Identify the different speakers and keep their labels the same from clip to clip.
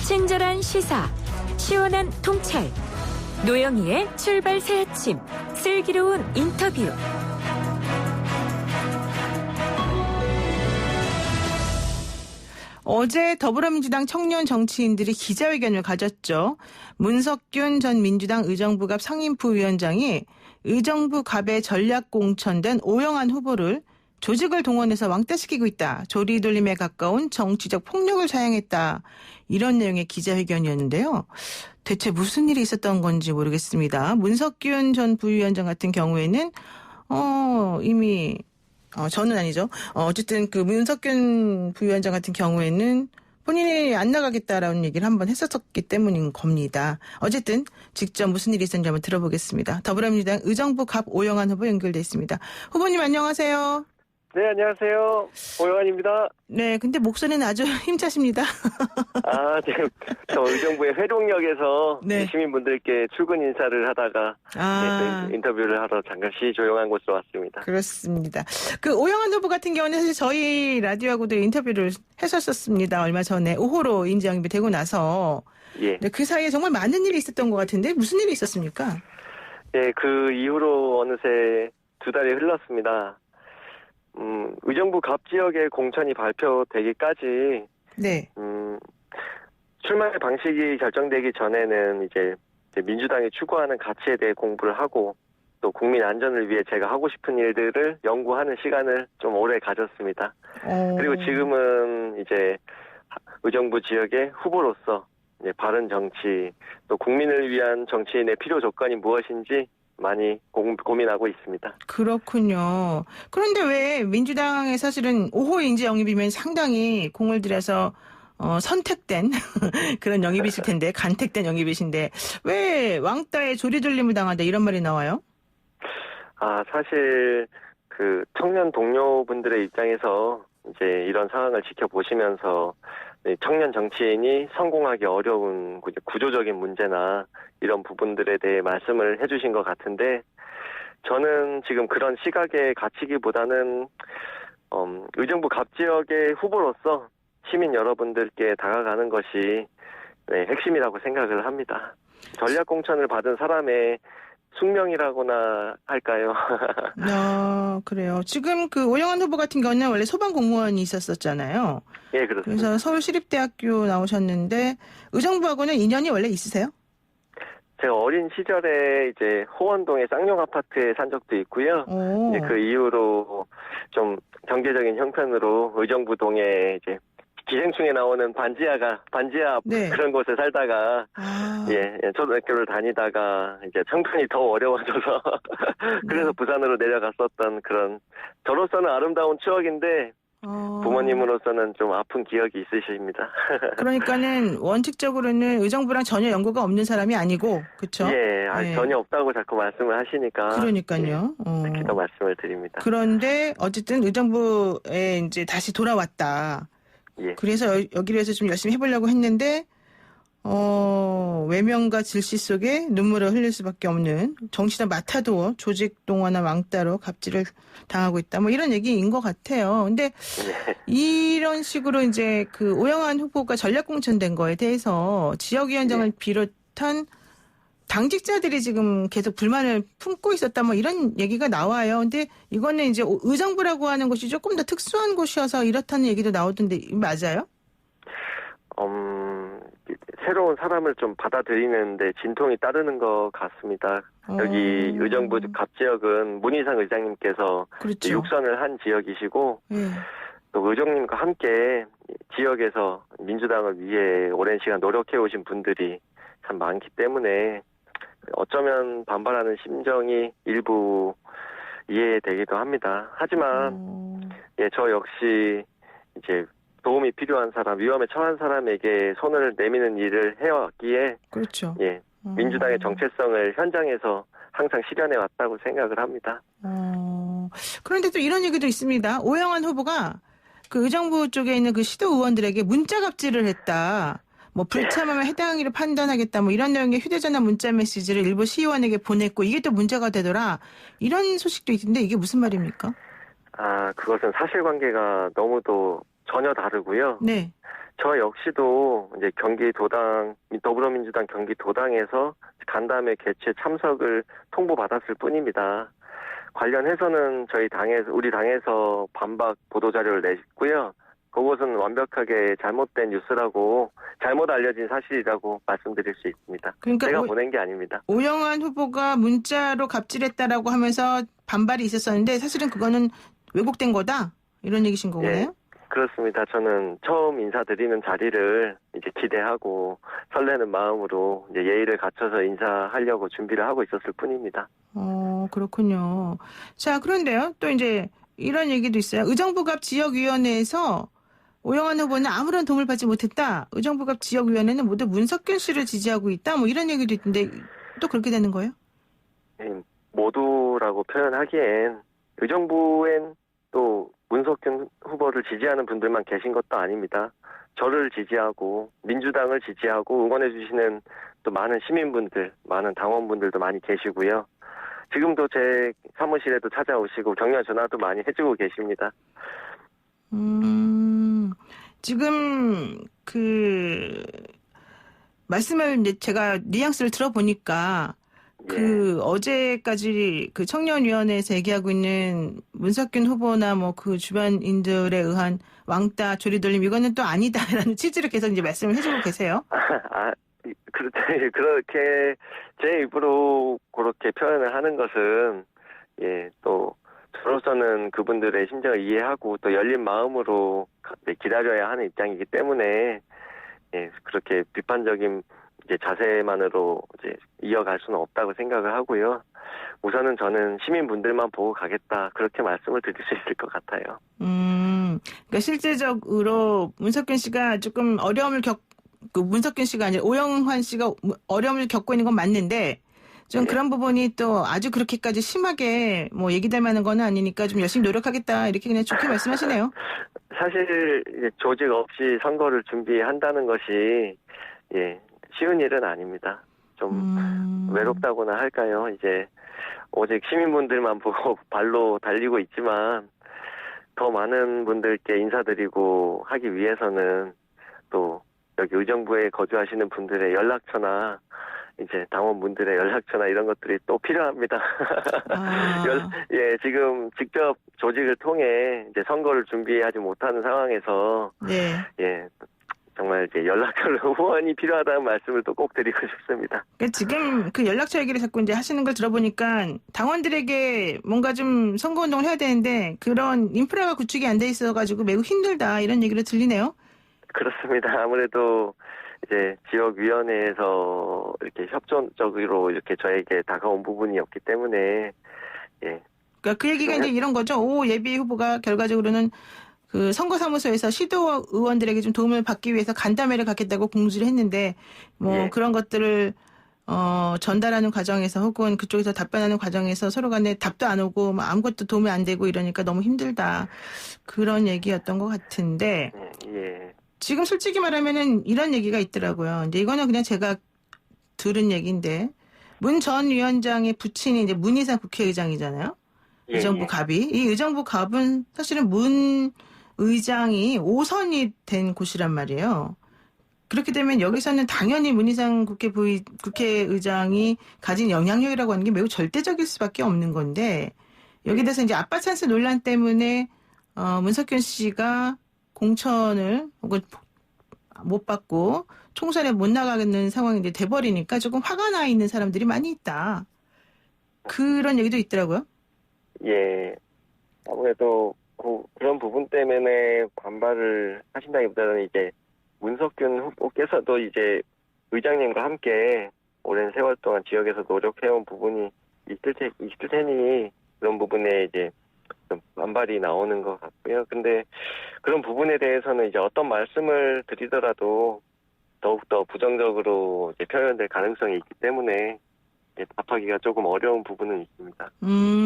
Speaker 1: 친절한 시사, 시원한 통찰, 노영희의 출발 새 아침, 슬기로운 인터뷰.
Speaker 2: 어제 더불어민주당 청년 정치인들이 기자회견을 가졌죠. 문석균 전 민주당 의정부갑 상임부위원장이 의정부 갑에 전략 공천된 오영환 후보를 조직을 동원해서 왕따시키고 있다. 조리돌림에 가까운 정치적 폭력을 사용했다. 이런 내용의 기자회견이었는데요. 대체 무슨 일이 있었던 건지 모르겠습니다. 문석균 전 부위원장 같은 경우에는 이미 저는 아니죠. 어쨌든 그 문석균 부위원장 같은 경우에는 본인이 안 나가겠다라는 얘기를 한번 했었기 때문인 겁니다. 어쨌든 직접 무슨 일이 있었는지 한번 들어보겠습니다. 더불어민주당 의정부 갑 오영환 후보 연결돼 있습니다. 후보님 안녕하세요.
Speaker 3: 네, 안녕하세요. 오영환입니다.
Speaker 2: 네, 근데 목소리는 아주 힘차십니다.
Speaker 3: 지금 저 의정부의 회동역에서
Speaker 2: 네.
Speaker 3: 시민분들께 출근 인사를 하다가 인터뷰를 하러 잠깐 조용한 곳으로 왔습니다.
Speaker 2: 그렇습니다. 그 오영환 후보 같은 경우는 사실 저희 라디오하고도 인터뷰를 했었습니다. 얼마 전에 5호로 인지 영입이 되고 나서.
Speaker 3: 예.
Speaker 2: 네, 그 사이에 정말 많은 일이 있었던 것 같은데 무슨 일이 있었습니까?
Speaker 3: 예, 그 이후로 어느새 2달이 흘렀습니다. 의정부 갑 지역의 공천이 발표되기까지
Speaker 2: 네.
Speaker 3: 출마의 방식이 결정되기 전에는 이제 민주당이 추구하는 가치에 대해 공부를 하고 또 국민 안전을 위해 제가 하고 싶은 일들을 연구하는 시간을 좀 오래 가졌습니다. 그리고 지금은 이제 의정부 지역의 후보로서 이제 바른 정치, 또 국민을 위한 정치인의 필요 조건이 무엇인지 많이 고민하고 있습니다.
Speaker 2: 그렇군요. 그런데 왜 민주당의 사실은 5호 인재 영입이면 상당히 공을 들여서 선택된 그런 영입이실 텐데 간택된 영입이신데 왜 왕따에 조리돌림을 당한다 이런 말이 나와요?
Speaker 3: 사실 그 청년 동료분들의 입장에서 이제 이런 상황을 지켜보시면서 청년 정치인이 성공하기 어려운 구조적인 문제나 이런 부분들에 대해 말씀을 해주신 것 같은데 저는 지금 그런 시각에 갇히기보다는 의정부 갑 지역의 후보로서 시민 여러분들께 다가가는 것이 핵심이라고 생각을 합니다. 전략 공천을 받은 사람의 숙명이라고나 할까요?
Speaker 2: 그래요. 지금 그 오영환 후보 같은 경우는 원래 소방 공무원이 있었잖아요.
Speaker 3: 예, 그렇습니다.
Speaker 2: 그래서 서울시립대학교 나오셨는데 의정부하고는 인연이 원래 있으세요?
Speaker 3: 제가 어린 시절에 이제 호원동의 쌍용 아파트에 산 적도 있고요. 이제 그 이후로 좀 경제적인 형편으로 의정부동에 이제 기생충에 나오는 반지하
Speaker 2: 네.
Speaker 3: 그런 곳에 살다가 초등학교를 다니다가 이제 형편이 더 어려워져서 그래서 부산으로 내려갔었던 그런 저로서는 아름다운 추억인데 부모님으로서는 좀 아픈 기억이 있으십니다.
Speaker 2: 그러니까는 원칙적으로는 의정부랑 전혀 연고가 없는 사람이 아니고 그렇죠?
Speaker 3: 예, 전혀 없다고 자꾸 말씀을 하시니까
Speaker 2: 그러니까요.
Speaker 3: 특히 더 말씀을 드립니다.
Speaker 2: 그런데 어쨌든 의정부에 이제 다시 돌아왔다.
Speaker 3: 예.
Speaker 2: 그래서 여기로 해서 좀 열심히 해보려고 했는데 외면과 질시 속에 눈물을 흘릴 수밖에 없는 정치적 마타도어 조직 동원한 왕따로 갑질을 당하고 있다. 뭐 이런 얘기인 것 같아요. 근데 이런 식으로 이제 그 오영환 후보가 전략 공천된 거에 대해서 지역위원장을 비롯한 당직자들이 지금 계속 불만을 품고 있었다 뭐 이런 얘기가 나와요. 근데 이거는 이제 의정부라고 하는 곳이 조금 더 특수한 곳이어서 이렇다는 얘기도 나오던데 맞아요?
Speaker 3: 새로운 사람을 좀 받아들이는데 진통이 따르는 것 같습니다. 여기 의정부 갑 지역은 문희상 의장님께서
Speaker 2: 그렇죠.
Speaker 3: 육선을 한 지역이시고 또 의정님과 함께 지역에서 민주당을 위해 오랜 시간 노력해 오신 분들이 참 많기 때문에 어쩌면 반발하는 심정이 일부 이해되기도 합니다. 하지만 저 역시 이제 도움이 필요한 사람, 위험에 처한 사람에게 손을 내미는 일을 해왔기에
Speaker 2: 그렇죠.
Speaker 3: 민주당의 정체성을 현장에서 항상 실현해 왔다고 생각을 합니다.
Speaker 2: 그런데 또 이런 얘기도 있습니다. 오영환 후보가 그 의정부 쪽에 있는 그 시도 의원들에게 문자 갑질을 했다. 뭐 불참하면 해당 행위를 판단하겠다. 뭐 이런 내용의 휴대전화 문자 메시지를 일부 시의원에게 보냈고 이게 또 문제가 되더라. 이런 소식도 있는데 이게 무슨 말입니까?
Speaker 3: 그것은 사실관계가 너무도 전혀 다르고요.
Speaker 2: 네.
Speaker 3: 저 역시도 이제 경기도당, 더불어민주당 경기도당에서 간담회 개최 참석을 통보받았을 뿐입니다. 관련해서는 우리 당에서 반박 보도자료를 냈고요. 그것은 완벽하게 잘못된 뉴스라고, 잘못 알려진 사실이라고 말씀드릴 수 있습니다.
Speaker 2: 그러니까
Speaker 3: 제가 보낸 게 아닙니다.
Speaker 2: 오영환 후보가 문자로 갑질했다라고 하면서 반발이 있었었는데 사실은 그거는 왜곡된 거다? 이런 얘기신 거고요.
Speaker 3: 예, 그렇습니다. 저는 처음 인사드리는 자리를 이제 기대하고 설레는 마음으로 이제 예의를 갖춰서 인사하려고 준비를 하고 있었을 뿐입니다.
Speaker 2: 그렇군요. 자, 그런데요. 또 이제 이런 얘기도 있어요. 의정부갑 지역위원회에서 오영환 후보는 아무런 도움을 받지 못했다. 의정부갑 지역위원회는 모두 문석균 씨를 지지하고 있다. 뭐 이런 얘기도 있는데 또 그렇게 되는 거예요?
Speaker 3: 모두라고 표현하기엔 의정부엔 또 문석균 후보를 지지하는 분들만 계신 것도 아닙니다. 저를 지지하고 민주당을 지지하고 응원해 주시는 또 많은 시민분들, 많은 당원분들도 많이 계시고요. 지금도 제 사무실에도 찾아오시고 격려 전화도 많이 해주고 계십니다.
Speaker 2: 지금 말씀을 이제 제가 뉘앙스를 들어보니까 어제까지 그 청년위원회에서 얘기하고 있는 문석균 후보나 뭐 그 주변인들에 의한 왕따 조리돌림 이거는 또 아니다라는 취지로 계속 이제 말씀을 해주고 계세요.
Speaker 3: 그렇게 제 입으로 그렇게 표현을 하는 것은 또 저로서는 그분들의 심정을 이해하고 또 열린 마음으로 기다려야 하는 입장이기 때문에 그렇게 비판적인 이제 자세만으로 이제 이어갈 수는 없다고 생각을 하고요. 우선은 저는 시민분들만 보고 가겠다 그렇게 말씀을 드릴 수 있을 것 같아요.
Speaker 2: 그러니까 실제적으로 문석균 씨가 조금 문석균 씨가 아니라 오영환 씨가 어려움을 겪고 있는 건 맞는데 좀 그런 부분이 또 아주 그렇게까지 심하게 뭐 얘기될 만한 건 아니니까 좀 열심히 노력하겠다 이렇게 그냥 좋게 말씀하시네요.
Speaker 3: 사실 이제 조직 없이 선거를 준비한다는 것이 쉬운 일은 아닙니다. 좀 외롭다고나 할까요? 이제 오직 시민분들만 보고 발로 달리고 있지만 더 많은 분들께 인사드리고 하기 위해서는 또 여기 의정부에 거주하시는 분들의 연락처나 이제 당원분들의 연락처나 이런 것들이 또 필요합니다. 지금 직접 조직을 통해 이제 선거를 준비하지 못하는 상황에서 정말 이제 연락처를 후원이 필요하다는 말씀을 또 꼭 드리고 싶습니다.
Speaker 2: 그러니까 지금 그 연락처 얘기를 자꾸 이제 하시는 걸 들어보니까 당원들에게 뭔가 좀 선거운동을 해야 되는데 그런 인프라가 구축이 안 돼 있어가지고 매우 힘들다 이런 얘기를 들리네요.
Speaker 3: 그렇습니다. 아무래도 이제 지역위원회에서 이렇게 협조적으로 이렇게 저에게 다가온 부분이 없기 때문에
Speaker 2: 그러니까 그 얘기가 이제 이런 거죠. 오 예비 후보가 결과적으로는 그 선거사무소에서 시도 의원들에게 좀 도움을 받기 위해서 간담회를 갖겠다고 공지를 했는데 그런 것들을 전달하는 과정에서 혹은 그쪽에서 답변하는 과정에서 서로 간에 답도 안 오고 아무것도 도움이 안 되고 이러니까 너무 힘들다. 그런 얘기였던 것 같은데 지금 솔직히 말하면은 이런 얘기가 있더라고요. 이제 이거는 그냥 제가 들은 얘기인데 문 전 위원장의 부친이 이제 문희상 국회의장이잖아요. 의정부 갑이. 이 의정부 갑은 사실은 문 의장이 5선이 된 곳이란 말이에요. 그렇게 되면 여기서는 당연히 문희상 국회의장이 가진 영향력이라고 하는 게 매우 절대적일 수밖에 없는 건데 여기 대해서 이제 아빠 찬스 논란 때문에 문석균 씨가 공천을 혹은 못 받고 총선에 못 나가는 상황이 이제 돼버리니까 조금 화가 나 있는 사람들이 많이 있다. 그런 얘기도 있더라고요.
Speaker 3: 아무래도 그런 부분 때문에 반발을 하신다기보다는 이제 문석균 후보께서도 이제 의장님과 함께 오랜 세월 동안 지역에서 노력해온 부분이 있을 테니 그런 부분에 이제 좀 반발이 나오는 것 같고요. 근데 그런 부분에 대해서는 이제 어떤 말씀을 드리더라도 더욱더 부정적으로 이제 표현될 가능성이 있기 때문에 답하기가 조금 어려운 부분은 있습니다.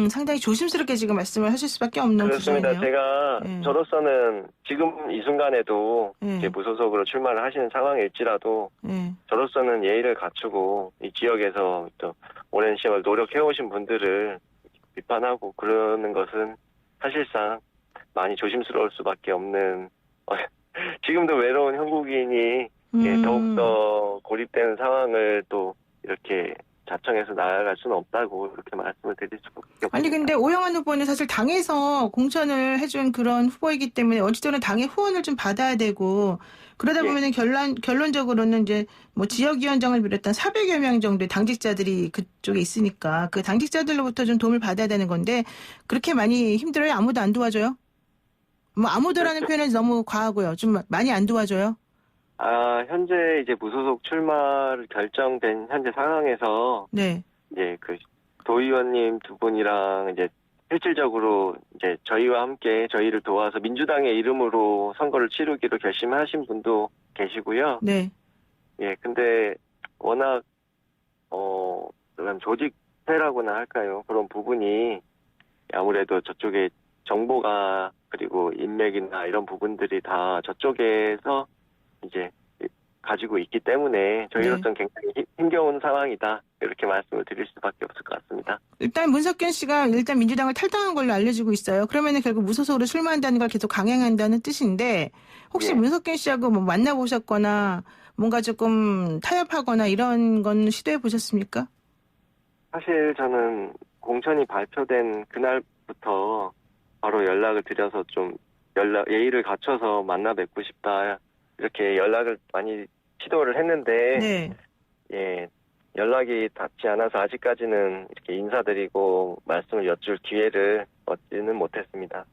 Speaker 2: 상당히 조심스럽게 지금 말씀을 하실 수밖에 없는
Speaker 3: 그렇습니다.
Speaker 2: 구조네요.
Speaker 3: 제가 저로서는 지금 이 순간에도 이제 무소속으로 출마를 하시는 상황일지라도 저로서는 예의를 갖추고 이 지역에서 또 오랜 시간을 노력해오신 분들을 비판하고 그러는 것은 사실상 많이 조심스러울 수밖에 없는 지금도 외로운 형국인이 더욱더 고립되는 상황을 또 이렇게 자청해서 나아갈 수는 없다고 이렇게 말씀을 드릴 수밖에 없습니다.
Speaker 2: 아니 근데 오영환 후보는 사실 당에서 공천을 해준 그런 후보이기 때문에 어찌됐든 당의 후원을 좀 받아야 되고 그러다 보면은 결론적으로는 이제 뭐 지역위원장을 비롯한 400여 명 정도의 당직자들이 그쪽에 있으니까 그 당직자들로부터 좀 도움을 받아야 되는 건데 그렇게 많이 힘들어요? 아무도 안 도와줘요? 뭐 아무도라는 표현은 너무 과하고요. 좀 많이 안 도와줘요?
Speaker 3: 현재 이제 무소속 출마를 결정된 현재 상황에서
Speaker 2: 네.
Speaker 3: 이제 그 도의원님 두 분이랑 이제 실질적으로 이제 저희와 함께 저희를 도와서 민주당의 이름으로 선거를 치르기로 결심하신 분도 계시고요.
Speaker 2: 네.
Speaker 3: 예, 근데 워낙 그런 조직회라고나 할까요? 그런 부분이 아무래도 저쪽에 정보가 그리고 인맥이나 이런 부분들이 다 저쪽에서 이제 가지고 있기 때문에 저희로서는 굉장히 힘겨운 상황이다. 이렇게 말씀을 드릴 수밖에 없을 것 같습니다.
Speaker 2: 일단 문석균 씨가 일단 민주당을 탈당한 걸로 알려지고 있어요. 그러면은 결국 무소속으로 출마한다는 걸 계속 강행한다는 뜻인데 혹시 문석균 씨하고 뭐 만나보셨거나 뭔가 조금 타협하거나 이런 건 시도해 보셨습니까?
Speaker 3: 사실 저는 공천이 발표된 그날부터 바로 연락을 드려서 좀 예의를 갖춰서 만나 뵙고 싶다. 이렇게 연락을 많이 시도를 했는데
Speaker 2: 네.
Speaker 3: 예, 연락이 닿지 않아서 아직까지는 이렇게 인사드리고 말씀을 여쭐 기회를 얻지는 못했습니다.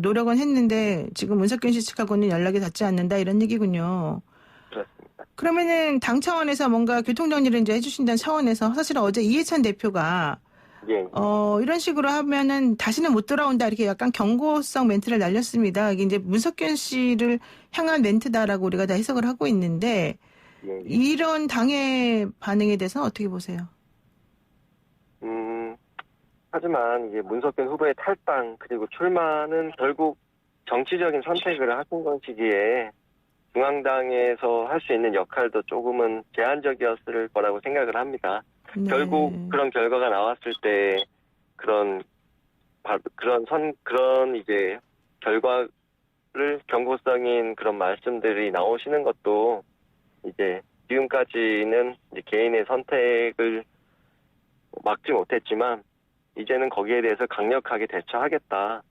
Speaker 2: 노력은 했는데 지금 문석균 씨 측하고는 연락이 닿지 않는다 이런 얘기군요.
Speaker 3: 그렇습니다.
Speaker 2: 그러면은 당 차원에서 뭔가 교통정리를 이제 해주신다는 차원에서 사실은 어제 이해찬 대표가
Speaker 3: 예.
Speaker 2: 이런 식으로 하면은 다시는 못 돌아온다 이렇게 약간 경고성 멘트를 날렸습니다. 이게 이제 문석균 씨를 향한 멘트다라고 우리가 다 해석을 하고 있는데
Speaker 3: 예.
Speaker 2: 이런 당의 반응에 대해서는 어떻게 보세요?
Speaker 3: 하지만 이제 문석균 후보의 탈당 그리고 출마는 결국 정치적인 선택을 하신 것이기에 중앙당에서 할 수 있는 역할도 조금은 제한적이었을 거라고 생각을 합니다.
Speaker 2: 네.
Speaker 3: 결국 그런 결과가 나왔을 때 그런 이제 결과를 경고성인 그런 말씀들이 나오시는 것도 이제 지금까지는 이제 개인의 선택을 막지 못했지만 이제는 거기에 대해서 강력하게 대처하겠다.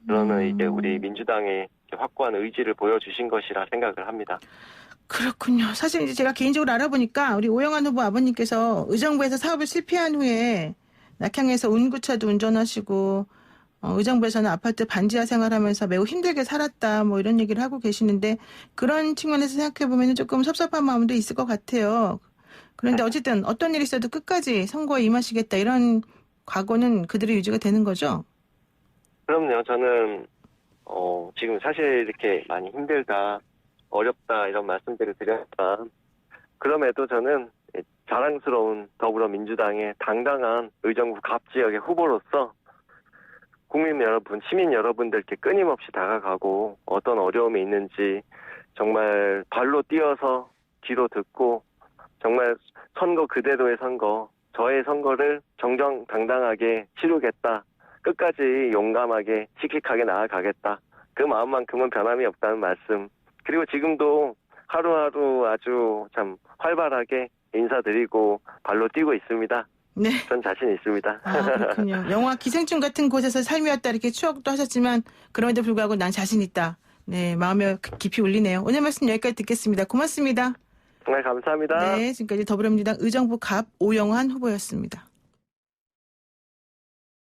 Speaker 3: 그러는 이제 우리 민주당의 확고한 의지를 보여주신 것이라 생각을 합니다.
Speaker 2: 그렇군요. 사실 이제 제가 개인적으로 알아보니까 우리 오영환 후보 아버님께서 의정부에서 사업을 실패한 후에 낙향에서 운구차도 운전하시고 의정부에서는 아파트 반지하 생활하면서 매우 힘들게 살았다 뭐 이런 얘기를 하고 계시는데 그런 측면에서 생각해보면 조금 섭섭한 마음도 있을 것 같아요. 그런데 어쨌든 어떤 일이 있어도 끝까지 선거에 임하시겠다 이런 각오는 그대로 유지가 되는 거죠?
Speaker 3: 그럼요. 저는 지금 사실 이렇게 많이 힘들다, 어렵다 이런 말씀들을 드렸지만 그럼에도 저는 자랑스러운 더불어민주당의 당당한 의정부 갑 지역의 후보로서 국민 여러분, 시민 여러분들께 끊임없이 다가가고 어떤 어려움이 있는지 정말 발로 뛰어서 귀로 듣고 정말 선거 그대로의 선거, 저의 선거를 정정당당하게 치르겠다. 끝까지 용감하게 씩씩하게 나아가겠다. 그 마음만큼은 변함이 없다는 말씀. 그리고 지금도 하루하루 아주 참 활발하게 인사드리고 발로 뛰고 있습니다.
Speaker 2: 네.
Speaker 3: 전 자신 있습니다.
Speaker 2: 그렇군요. 영화 기생충 같은 곳에서 삶이었다 이렇게 추억도 하셨지만 그럼에도 불구하고 난 자신 있다. 네, 마음에 깊이 울리네요. 오늘 말씀 여기까지 듣겠습니다. 고맙습니다.
Speaker 3: 정말 감사합니다.
Speaker 2: 네, 지금까지 더불어민주당 의정부 갑 오영환 후보였습니다.